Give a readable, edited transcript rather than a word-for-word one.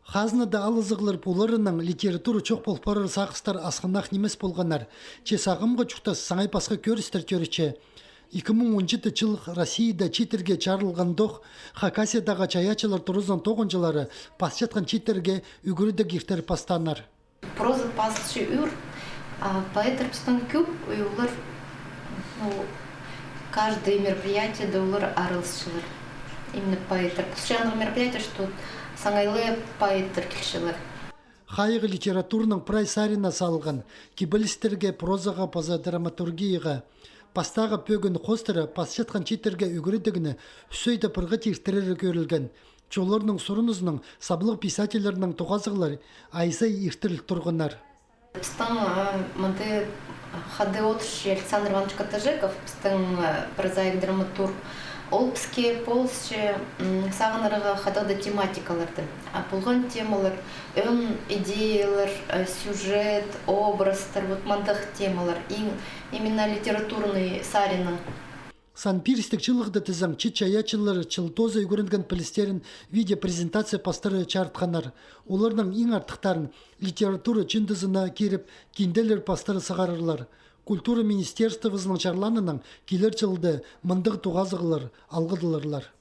Хазнада алызығылыр боларының литература чоқ болпарыр сақыстар асқынақ немес болғанар. Че сағымға чуқтас саңай пасқа көрістер көріче. 2017 жыл Россияда читерге чарылғандық Хакасиядағы чаячылар тұрызан тоғынжылары пасчатқан читерге үгірді гифтер пастанар. Проза пасчы үр, поэтр пстан күп, олар каждое мероприятие да олар арылсшылар. Именно поэтр. Жанр мероприятие, что саңайлы поэтр келшілер. Хайығы литературның прайсарина салған, кибілістерге, прозаға, паза драматургияға, пастағы пөгін қостыры пасчатқан читерге үгірдігіні үсейді пырғы тектірері көрілген. Чоларның сұрынызның саблық писательерінің тоғазығылар айса ертірілік тұрғынар. Пстан манты хады отыршы Александр Иванович Катажеков, пстан прозаик драматург, ол піске полсшы сағынырыға хадады тематикаларды. Бұлған темалар, өн идеялар, сюжет, образдар, мандық темалар, именно литературный сарина. Санпирстік чылығды тізім чит-чаячылары чылтозы үгірінген пілістерін видео-презентация пастары чартқанар. Оларның ең артықтарын литература чындызына керіп, кенделер пастары сығарырлар. Культура министерствозының чарланының келер жылды мындық туғазығылар, алғыдыларлар.